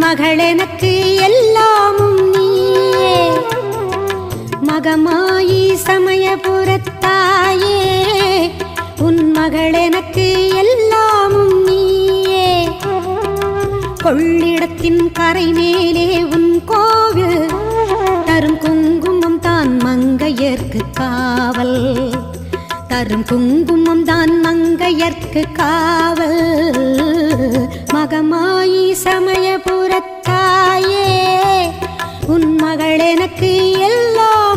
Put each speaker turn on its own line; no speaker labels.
மகள் எனக்கு எல்லாமும் நீயே. மகமாயி சமயபுரத்தாயே, உன் மகள் எனக்கு எல்லாமும் நீயே. கொள்ளிடத்தின் கரை மேலே உன் கோவில், தரும் குங்குமம் தான் மங்கையர்க்கு காவல். தரும் குங்குமம் தான் மங்கையர்க்கு காவல். மகமாயி சமயபுரத்தாயே, உன் மகள் எனக்கு எல்லாம்